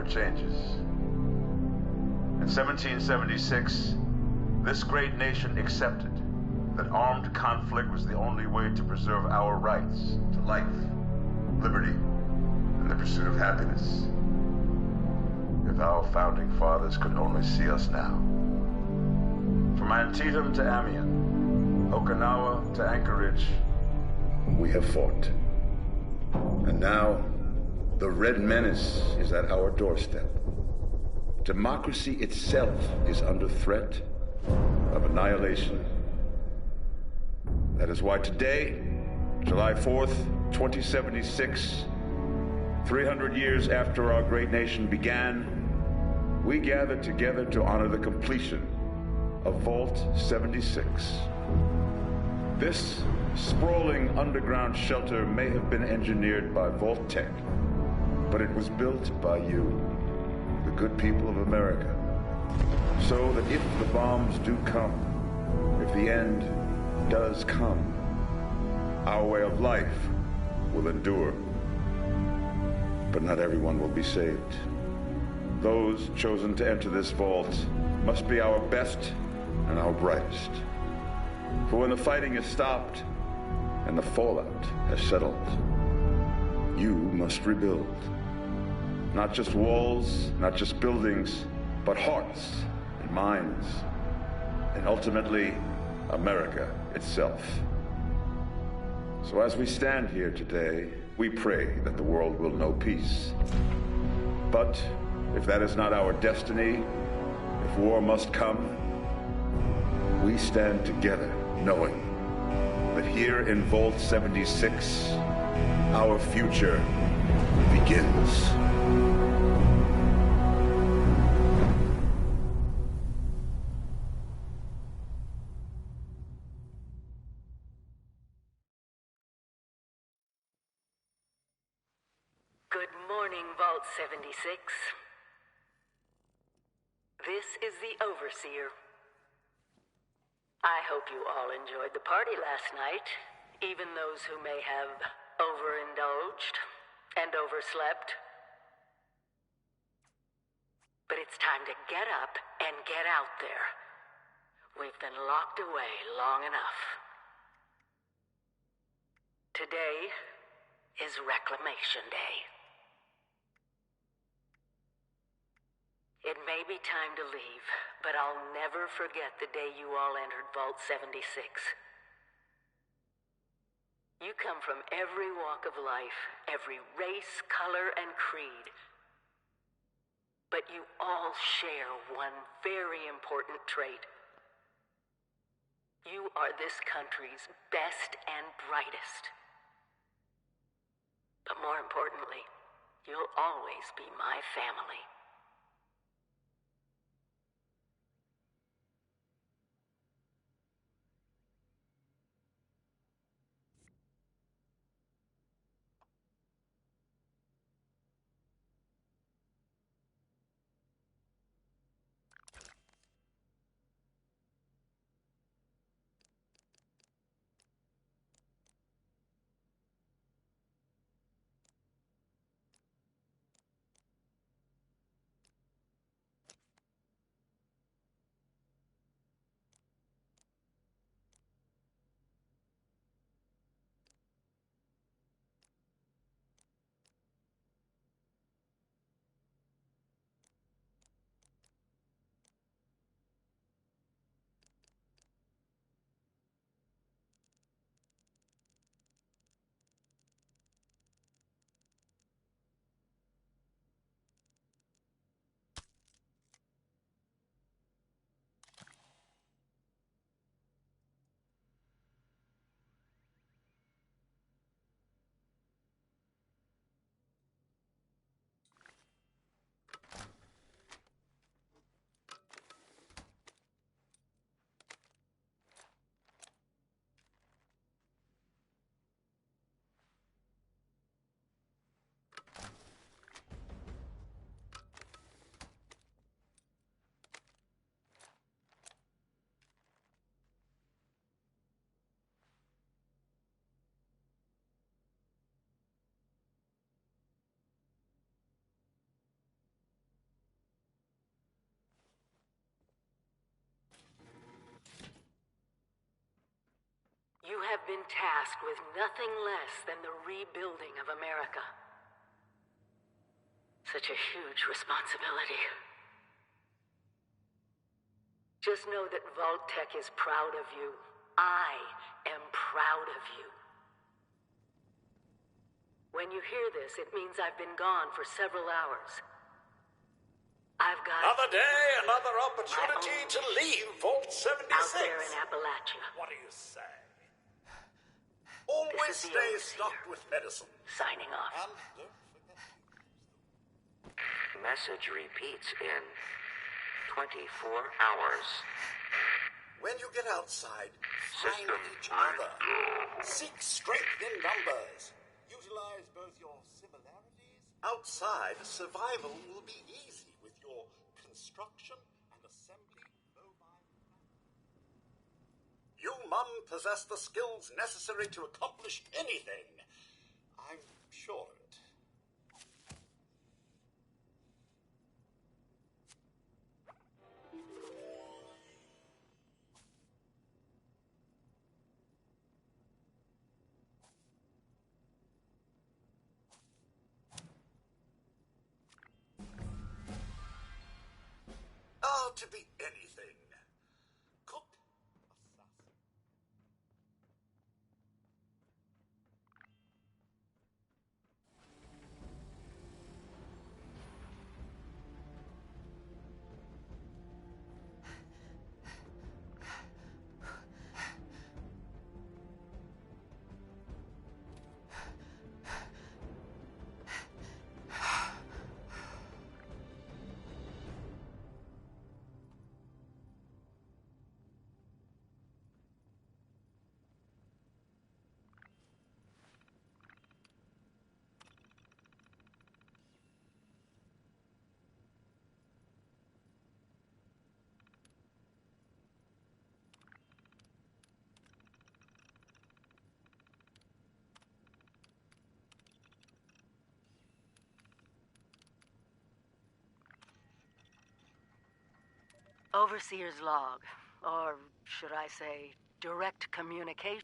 for changes. In 1776, this great nation accepted that armed conflict was the only way to preserve our rights to life, liberty, and the pursuit of happiness. If our founding fathers could only see us now. From Antietam to Amiens, Okinawa to Anchorage, we have fought. And now, the Red Menace is at our doorstep. Democracy itself is under threat of annihilation. That is why today, July 4th, 2076, 300 years after our great nation began, we gather together to honor the completion of Vault 76. This sprawling underground shelter may have been engineered by Vault-Tec, but it was built by you, the good people of America, so that if the bombs do come, if the end does come, our way of life will endure. But not everyone will be saved. Those chosen to enter this vault must be our best and our brightest. For when the fighting is stopped and the fallout has settled, you must rebuild. Not just walls, not just buildings, but hearts and minds, and ultimately, America itself. So as we stand here today, we pray that the world will know peace. But if that is not our destiny, if war must come, we stand together knowing that here in Vault 76, our future begins. Good morning, Vault 76. This is the Overseer. I hope you all enjoyed the party last night, even those who may have overindulged and overslept. But it's time to get up and get out there. We've been locked away long enough. Today is Reclamation Day. It may be time to leave, but I'll never forget the day you all entered Vault 76. You come from every walk of life, every race, color, and creed. But you all share one very important trait. You are this country's best and brightest. But more importantly, you'll always be my family. have been tasked with nothing less than the rebuilding of America. Such a huge responsibility. Just know that Vault-Tec is proud of you. I am proud of you. When you hear this, it means I've been gone for several hours. I've got... Another day, another opportunity to leave Vault 76. Out there in Appalachia. What do you say? Always This is the stay overseer. stocked with medicine. Signing off. And don't forget Message repeats in 24 hours. when you get outside, find System each other. Seek strength in numbers. Utilize both your similarities. Outside, survival will be easy with your construction and assembly mobile. You, Mum, possess the skills necessary to accomplish anything. I'm sure of it. To be anything. Cook, assassin. Overseer's log, or should I say, direct communication.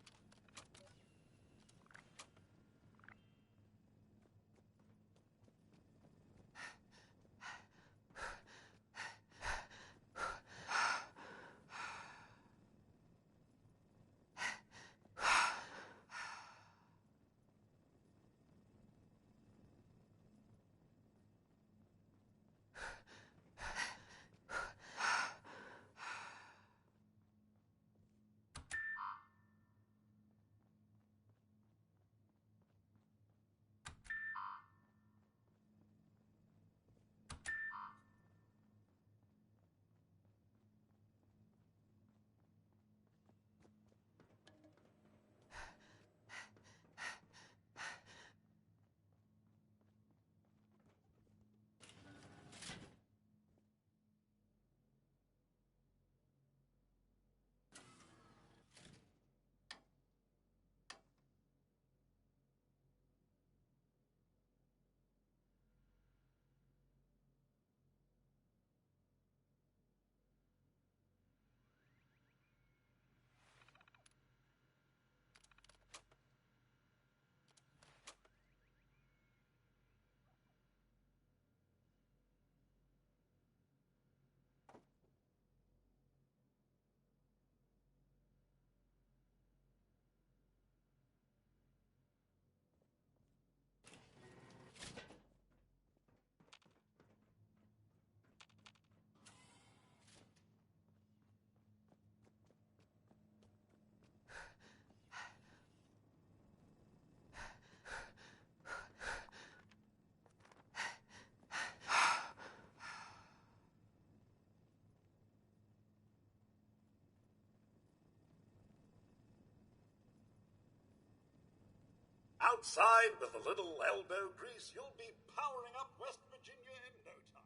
Outside with a little elbow grease, you'll be powering up West Virginia in no time.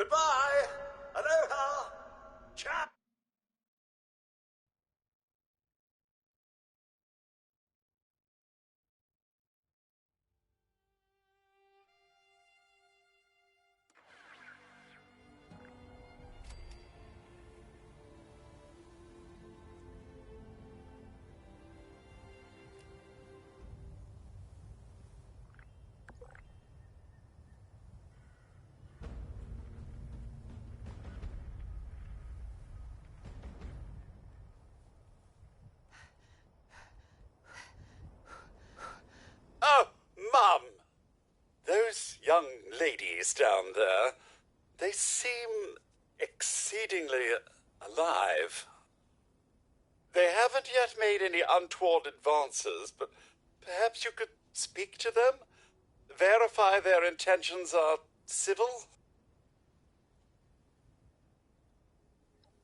Goodbye. Aloha. Ciao. Oh, Mum! Those young ladies down there, they seem exceedingly alive. They haven't yet made any untoward advances, but perhaps you could speak to them? Verify their intentions are civil?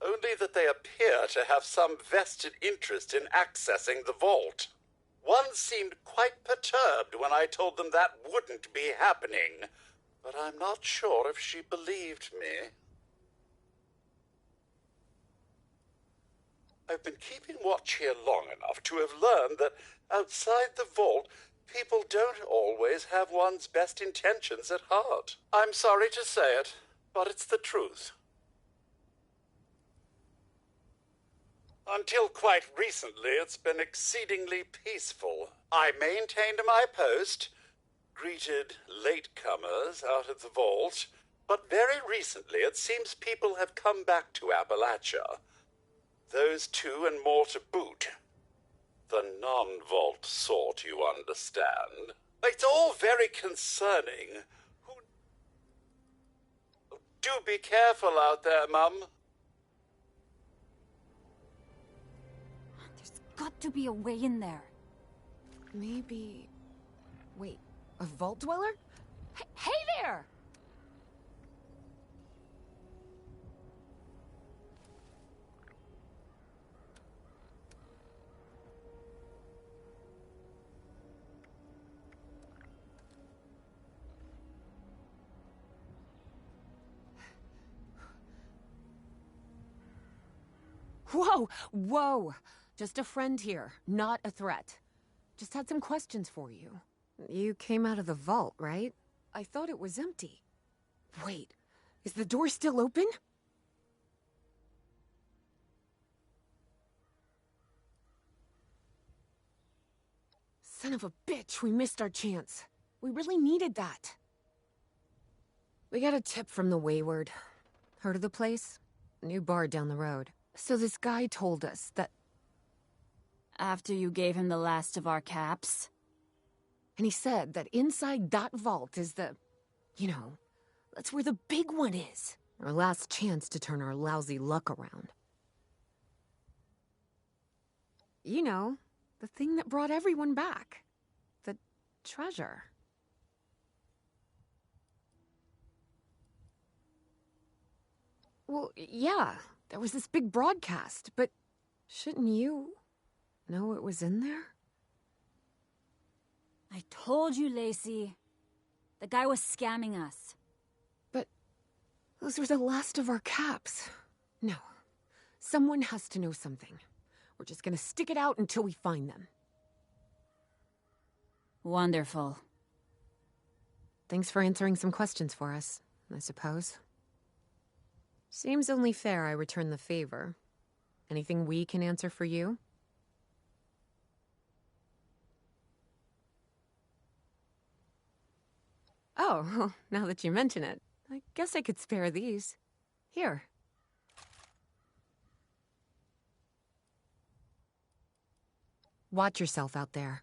Only that they appear to have some vested interest in accessing the vault. One seemed quite perturbed when I told them that wouldn't be happening, but I'm not sure if she believed me. I've been keeping watch here long enough to have learned that outside the vault, people don't always have one's best intentions at heart. I'm sorry to say it, but it's the truth. Until quite recently, it's been exceedingly peaceful. I maintained my post, greeted latecomers out of the vault, but very recently it seems people have come back to Appalachia. Those two and more to boot. The non-vault sort, you understand. It's all very concerning. Do be careful out there, Mum. There's got to be a way in there. Maybe... Wait, a vault dweller? Hey there! Whoa! Whoa! Just a friend here, not a threat. Just had some questions for you. You came out of the vault, right? I thought it was empty. Wait, is the door still open? Son of a bitch, we missed our chance. We really needed that. We got a tip from the Wayward. Heard of the place? New bar down the road. So this guy told us that... After you gave him the last of our caps? And he said that inside that vault is the... You know, that's where the big one is. Our last chance to turn our lousy luck around. You know, the thing that brought everyone back. The treasure. Well, yeah, there was this big broadcast, but shouldn't you know it was in there? I told you, Lacey. The guy was scamming us. But those were the last of our caps. No, someone has to know something. We're just gonna stick it out until we find them. Wonderful. Thanks for answering some questions for us, I suppose. Seems only fair I return the favor. Anything we can answer for you? Oh, well, now that you mention it, I guess I could spare these. Here. Watch yourself out there.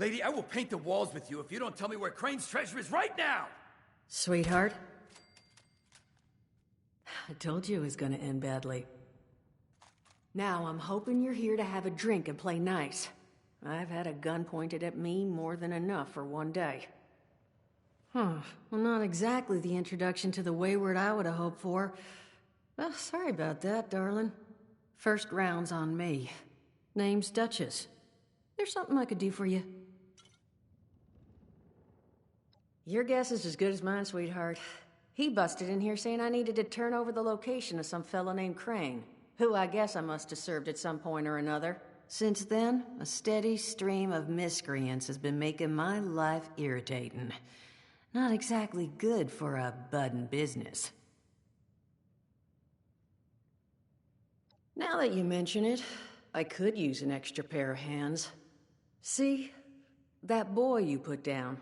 Lady, I will paint the walls with you if you don't tell me where Crane's treasure is right now! Sweetheart? I told you it was gonna end badly. Now, I'm hoping you're here to have a drink and play nice. I've had a gun pointed at me more than enough for one day. Huh. Well, not exactly the introduction to the Wayward I would have hoped for. Well, sorry about that, darling. First round's on me. Name's Duchess. There's something I could do for you. Your guess is as good as mine, sweetheart. He busted in here saying I needed to turn over the location of some fellow named Crane, who I guess I must have served at some point or another. Since then, a steady stream of miscreants has been making my life irritating. Not exactly good for a budding business. Now that you mention it, I could use an extra pair of hands. See? That boy you put down.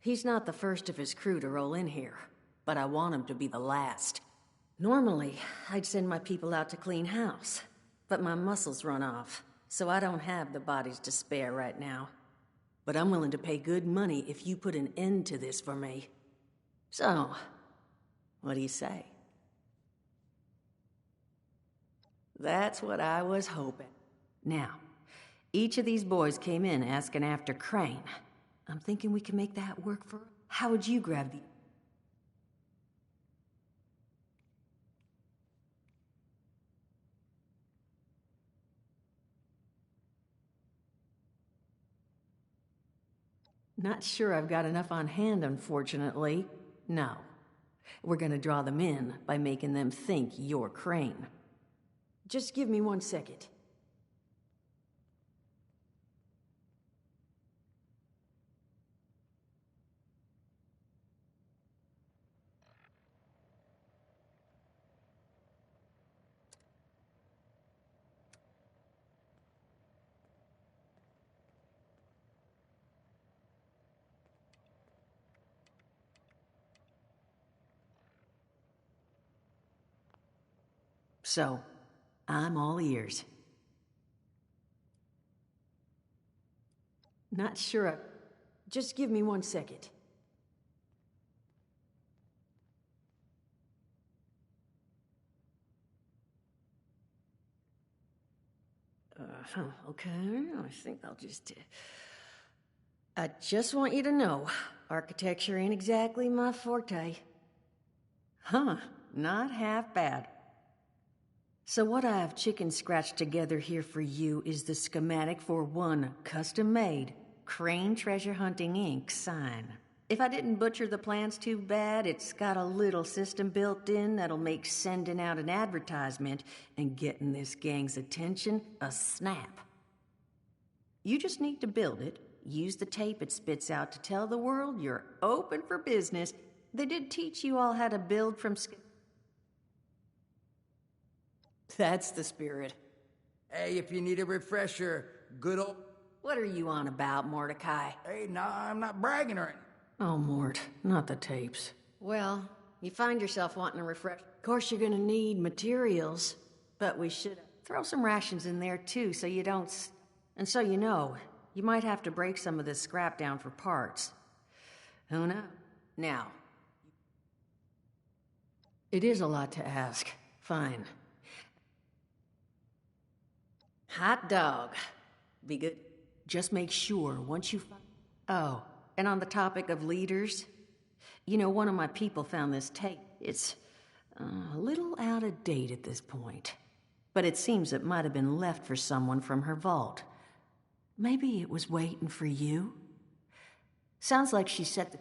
He's not the first of his crew to roll in here, but I want him to be the last. Normally, I'd send my people out to clean house, but my muscles run off, so I don't have the bodies to spare right now. But I'm willing to pay good money if you put an end to this for me. So, what do you say? That's what I was hoping. Now, each of these boys came in asking after Crane. I'm thinking we can make that work for... How would you grab the... Not sure I've got enough on hand, unfortunately. No. We're gonna draw them in by making them think you're Crane. Just give me 1 second. So, I'm all ears. Not sure. Just give me 1 second. Okay, I think I'll just... I just want you to know, architecture ain't exactly my forte. Huh, not half bad. So what I have chicken scratched together here for you is the schematic for one custom-made Crane Treasure Hunting Inc. sign. If I didn't butcher the plans too bad, it's got a little system built in that'll make sending out an advertisement and getting this gang's attention a snap. You just need to build it, use the tape it spits out to tell the world you're open for business. They did teach you all how to build from That's the spirit. Hey, if you need a refresher, good old... What are you on about, Mordecai? Hey, nah, I'm not bragging or anything. Oh, Mort, not the tapes. Well, you find yourself wanting a refresh. Of course you're gonna need materials, but we should throw some rations in there too so you don't... And so you know, you might have to break some of this scrap down for parts. Who knows? Now, it is a lot to ask. Fine. Hot dog. Be good. Just make sure once you... Oh, and on the topic of leaders, you know, one of my people found this tape. It's a little out of date at this point, but it seems it might have been left for someone from her vault. Maybe it was waiting for you? Sounds like she set the...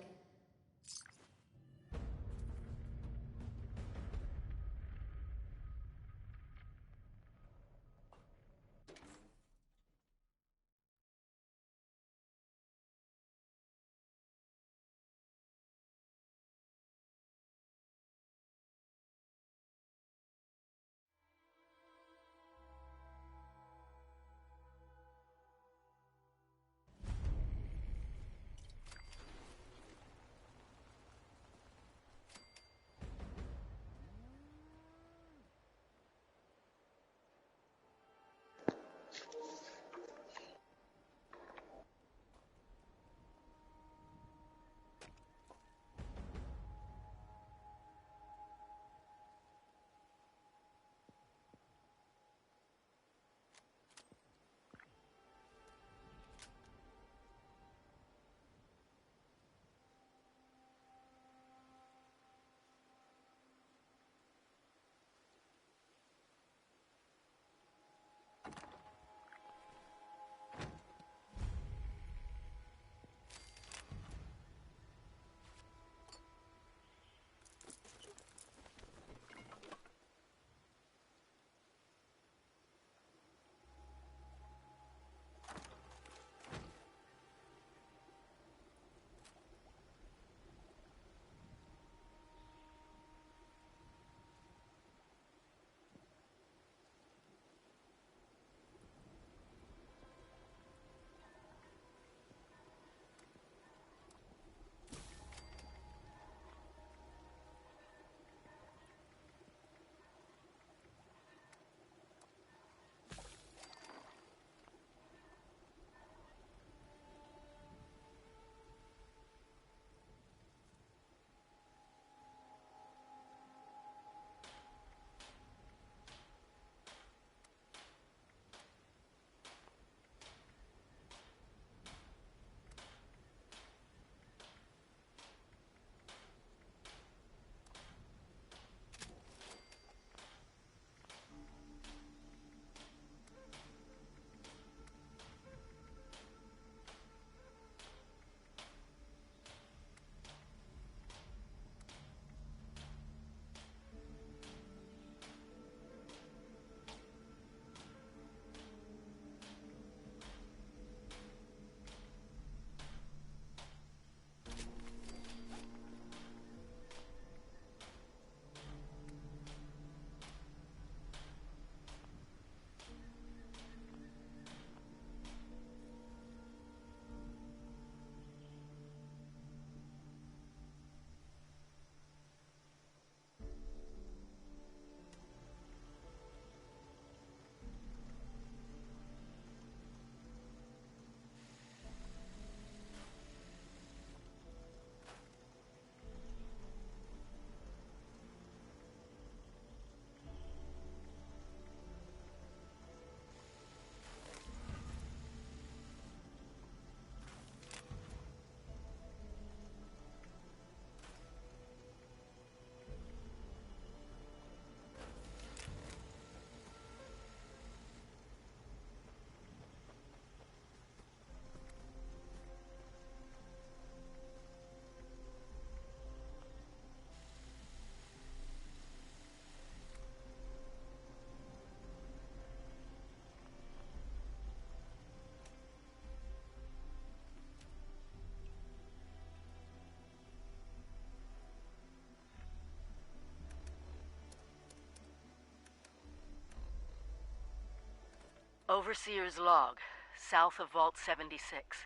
Overseer's log, south of Vault 76.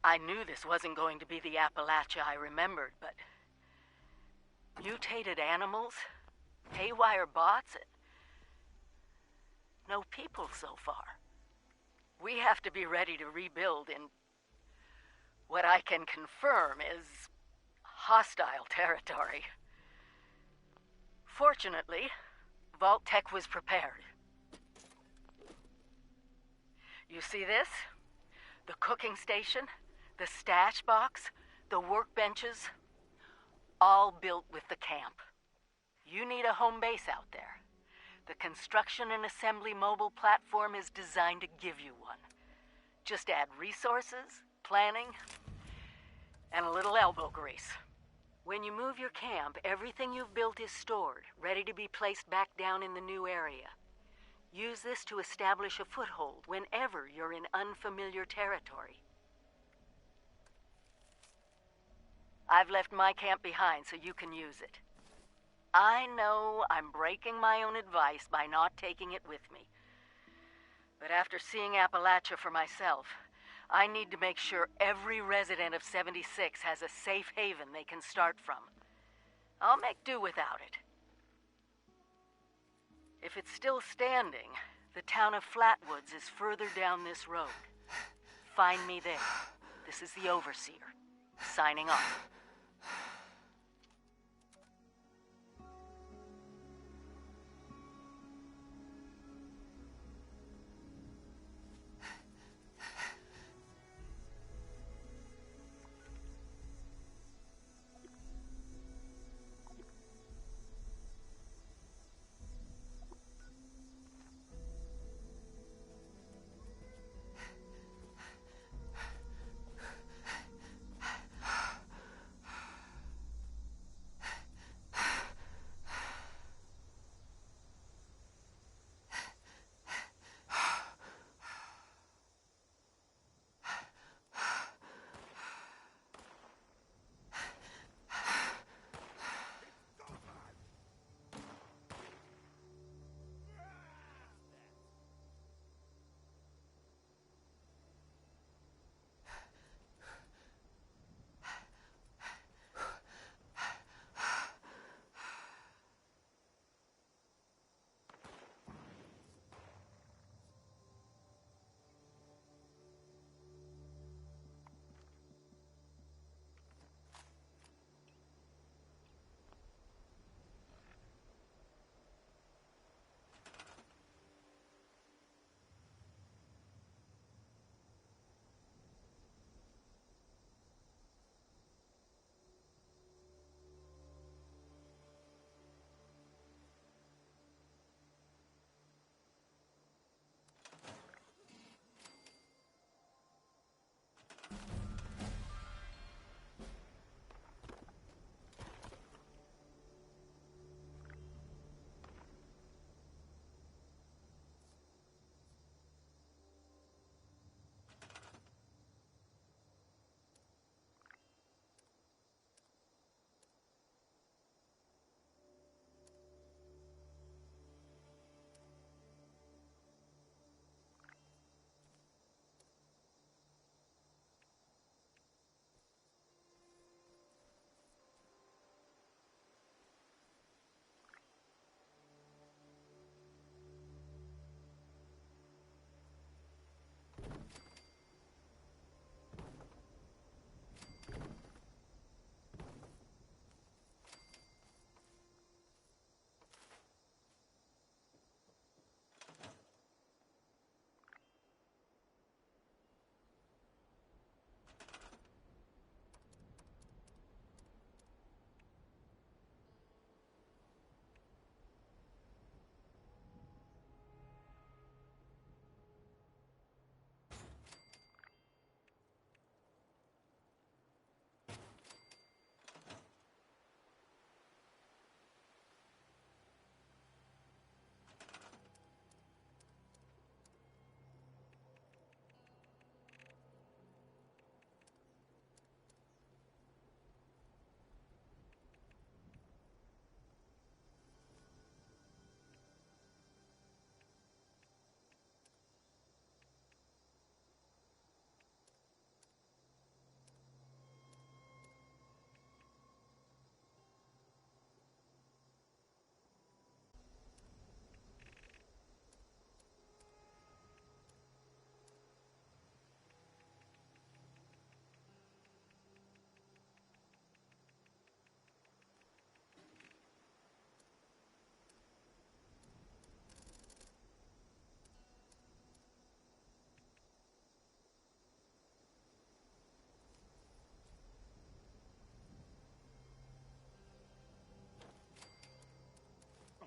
I knew this wasn't going to be the Appalachia I remembered, but... mutated animals, haywire bots, no people so far. We have to be ready to rebuild in what I can confirm is hostile territory. Fortunately, Vault-Tec was prepared. You see this? The cooking station, the stash box, the workbenches, all built with the camp. You need a home base out there. The construction and assembly mobile platform is designed to give you one. Just add resources, planning, and a little elbow grease. When you move your camp, everything you've built is stored, ready to be placed back down in the new area. Use this to establish a foothold whenever you're in unfamiliar territory. I've left my camp behind so you can use it. I know I'm breaking my own advice by not taking it with me. But after seeing Appalachia for myself, I need to make sure every resident of 76 has a safe haven they can start from. I'll make do without it. If it's still standing, the town of Flatwoods is further down this road. Find me there. This is the Overseer, signing off.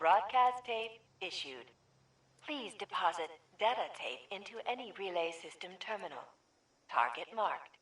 broadcast tape issued. Please deposit data tape into any relay system terminal. Target marked.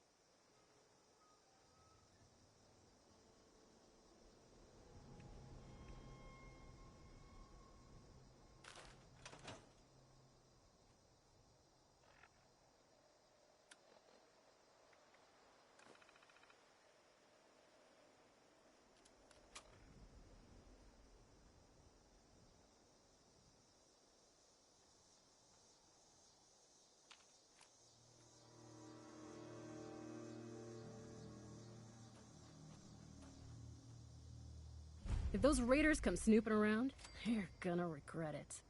If those raiders come snooping around, they're gonna regret it.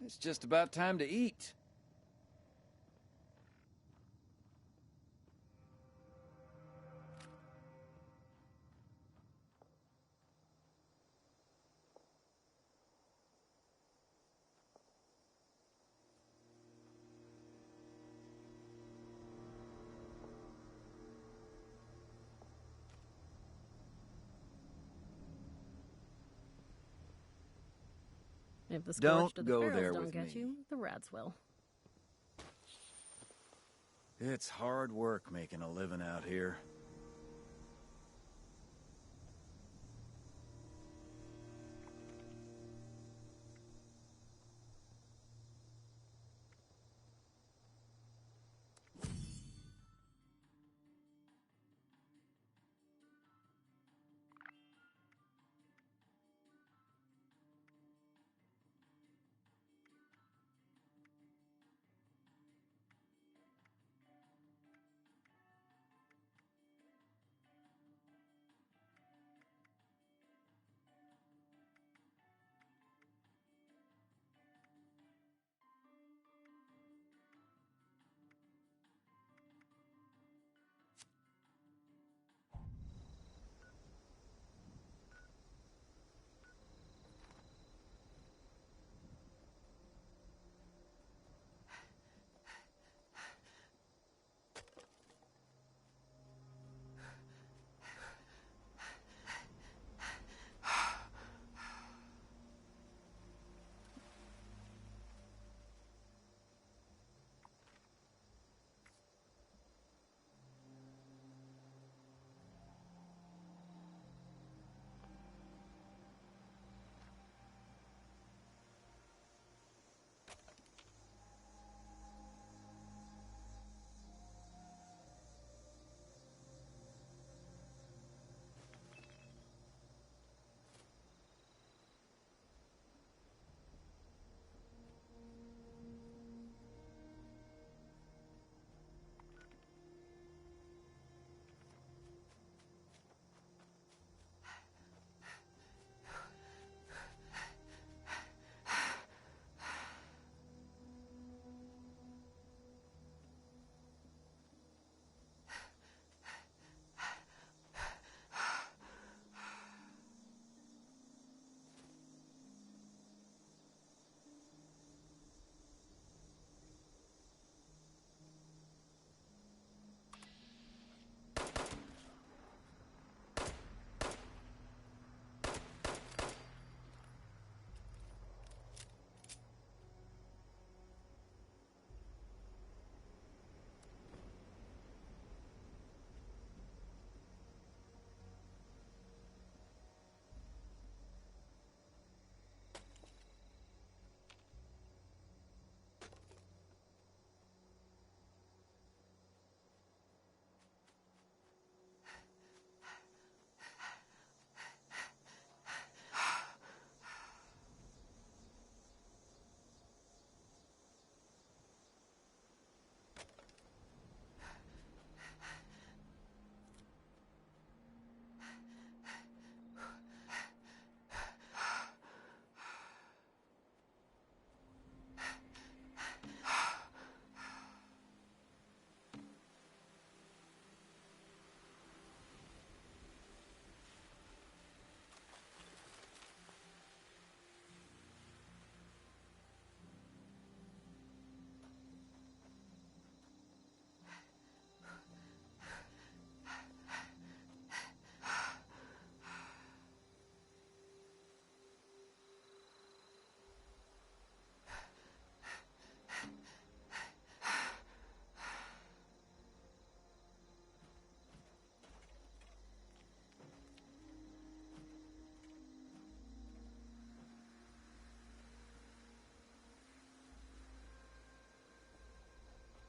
It's just about time to eat. If the Don't scorched or the go ferals there don't with get me. you, the rats will. It's hard work making a living out here.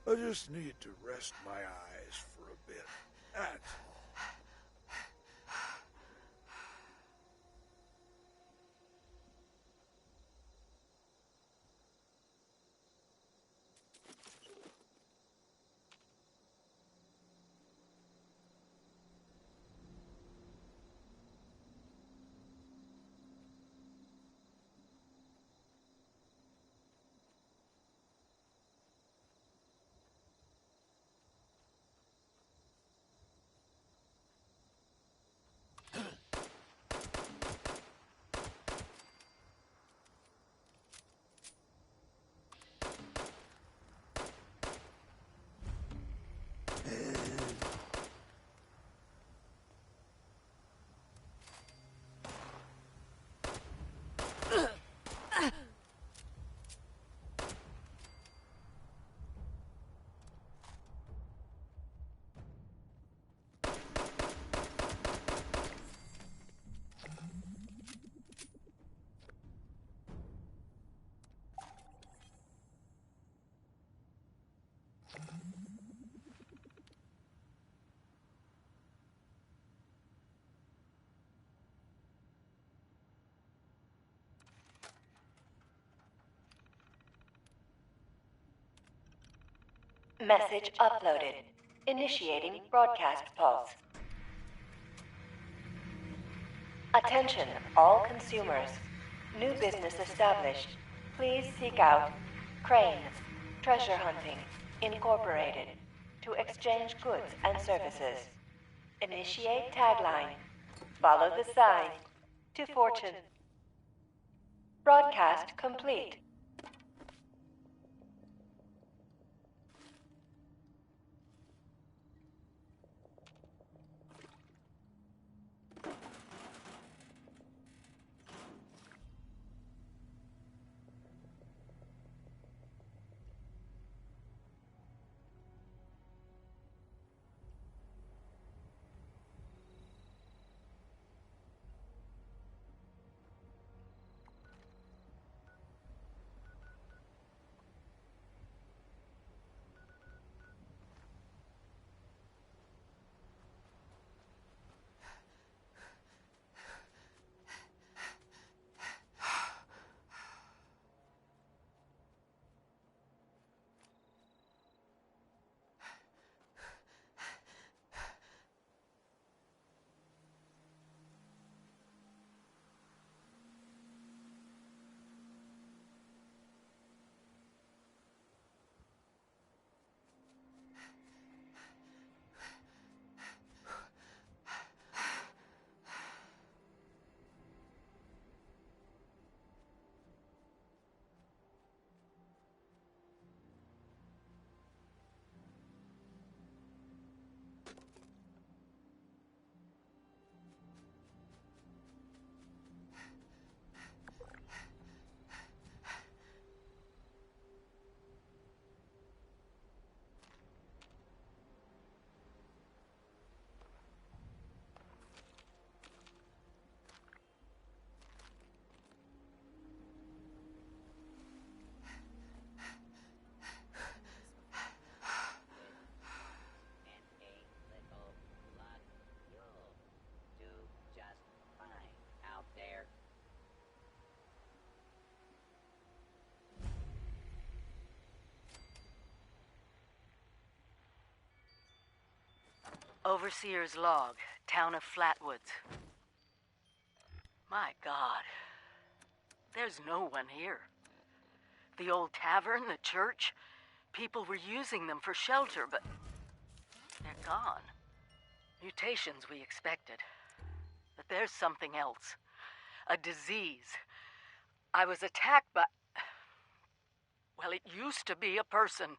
I just need to rest my eyes for a bit. That's Message uploaded. Initiating broadcast pulse. Attention, all consumers. New business established. Please seek out Crane Treasure Hunting Incorporated to exchange goods and services. Initiate tagline. Follow the sign to fortune. Broadcast complete. Overseer's log, town of Flatwoods. My God, there's no one here. The old tavern, the church, people were using them for shelter, but they're gone. Mutations we expected. But there's something else. A disease. I was attacked by... Well, it used to be a person.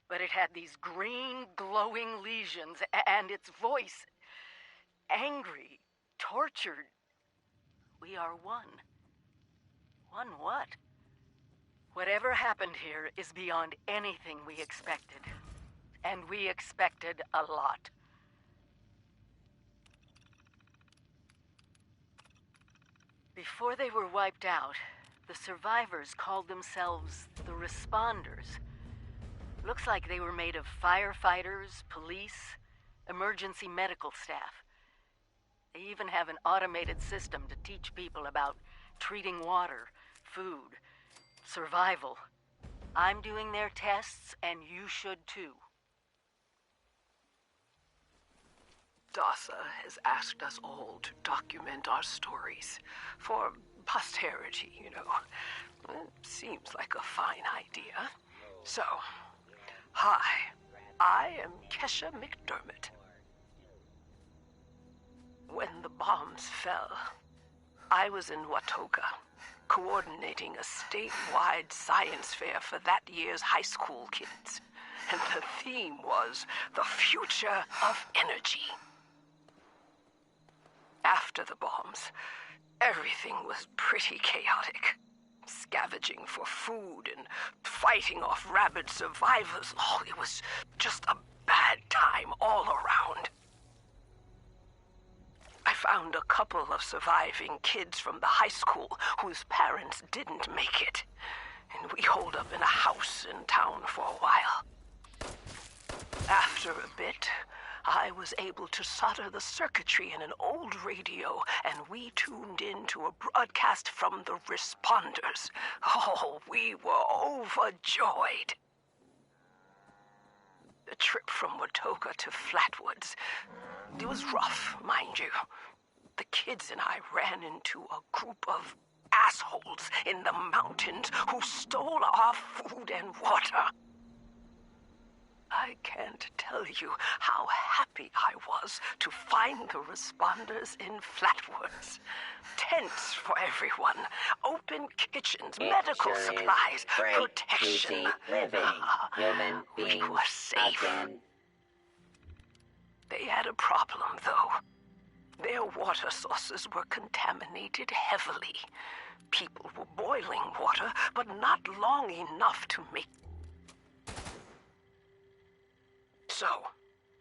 But it had these green, glowing lesions, and its voice... angry, tortured. We are one. One what? Whatever happened here is beyond anything we expected. And we expected a lot. Before they were wiped out, the survivors called themselves the Responders. Looks like they were made of firefighters, police, emergency medical staff. They even have an automated system to teach people about treating water, food, survival. I'm doing their tests, and you should too. DASA has asked us all to document our stories for posterity, you know. It seems like a fine idea. So, hi, I am Kesha McDermott. When the bombs fell, I was in Watoga, coordinating a statewide science fair for that year's high school kids. And the theme was the future of energy. After the bombs, everything was pretty chaotic. Scavenging for food and fighting off rabid survivors. Oh, it was just a bad time all around. I found a couple of surviving kids from the high school whose parents didn't make it. And we holed up in a house in town for a while. After a bit, I was able to solder the circuitry in an old radio, and we tuned in to a broadcast from the responders. Oh, we were overjoyed. The trip from Watoga to Flatwoods, it was rough, mind you. The kids and I ran into a group of assholes in the mountains who stole our food and water. I can't tell you how happy I was to find the responders in Flatwoods. Tents for everyone, open kitchens, medical supplies, protection. We were safe. They had a problem, though. Their water sources were contaminated heavily. People were boiling water, but not long enough to make. So,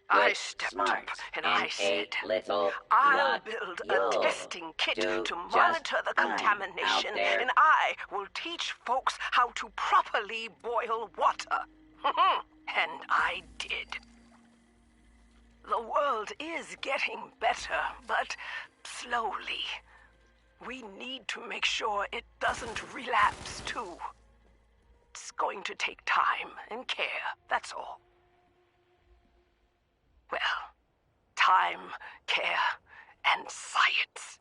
I stepped up and I said, I'll build a testing kit to monitor the contamination, and I will teach folks how to properly boil water. And I did. The world is getting better, but slowly. We need to make sure it doesn't relapse, too. It's going to take time and care, that's all. Well, time, care, and science.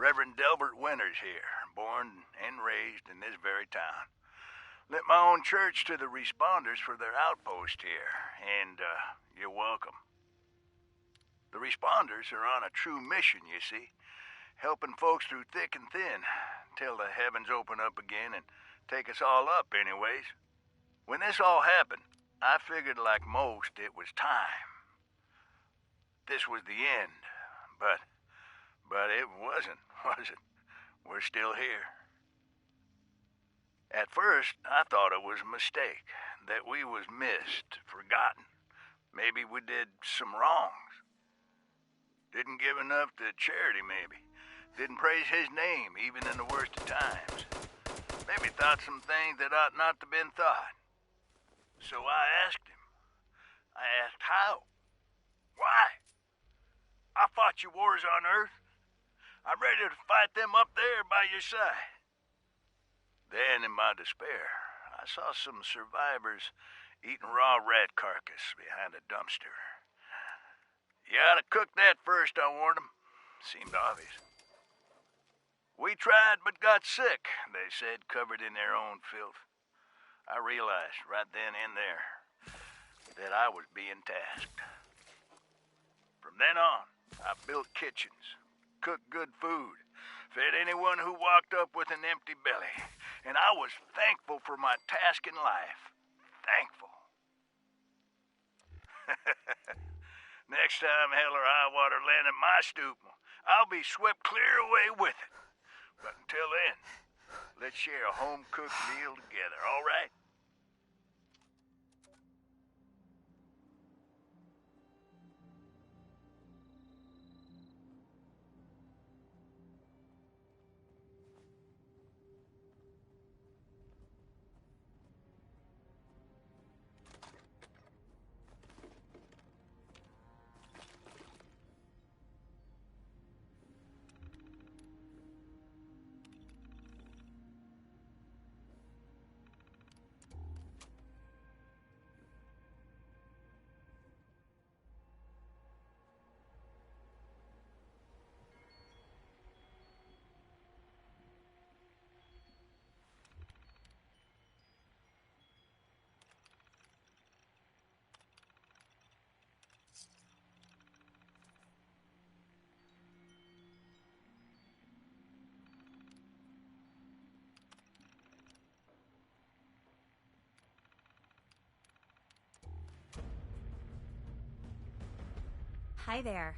Reverend Delbert Winters here, born and raised in this very town. Lit my own church to the responders for their outpost here, and you're welcome. The responders are on a true mission, you see, helping folks through thick and thin, till the heavens open up again and take us all up anyways. When this all happened, I figured like most it was time. This was the end, but it wasn't, was it? We're still here. At first, I thought it was a mistake, that we was missed, forgotten. Maybe we did some wrongs. Didn't give enough to charity, maybe. Didn't praise his name, even in the worst of times. Maybe thought some things that ought not to been thought. So I asked him. I asked how. Why? fought your wars on Earth. I'm ready to fight them up there by your side. Then, in my despair, I saw some survivors eating raw rat carcass behind a dumpster. You ought to cook that first, I warned them. Seemed obvious. We tried but got sick, they said, covered in their own filth. I realized right then and there that I was being tasked. From then on, I built kitchens, cooked good food, fed anyone who walked up with an empty belly, and I was thankful for my task in life. Thankful. Next time hell or high water land at my stoop, I'll be swept clear away with it. But until then, let's share a home-cooked meal together, all right? Hi there.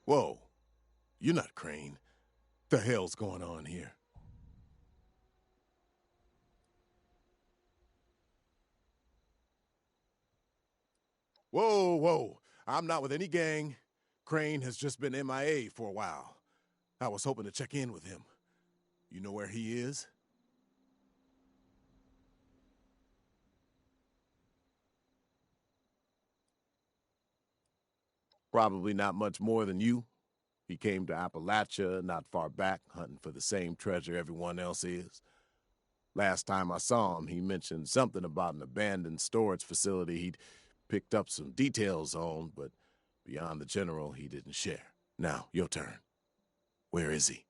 Whoa. You're not Crane. The hell's going on here? Whoa. I'm not with any gang. Crane has just been MIA for a while. I was hoping to check in with him. You know where he is? Probably not much more than you. He came to Appalachia not far back, hunting for the same treasure everyone else is. Last time I saw him, he mentioned something about an abandoned storage facility he'd picked up some details on, but beyond the general, he didn't share. Now, your turn. Where is he?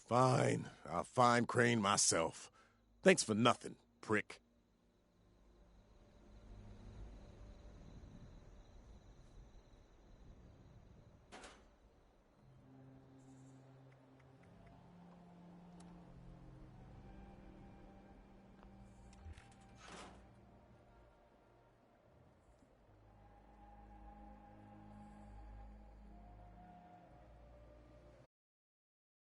Fine. I'll find Crane myself. Thanks for nothing, prick.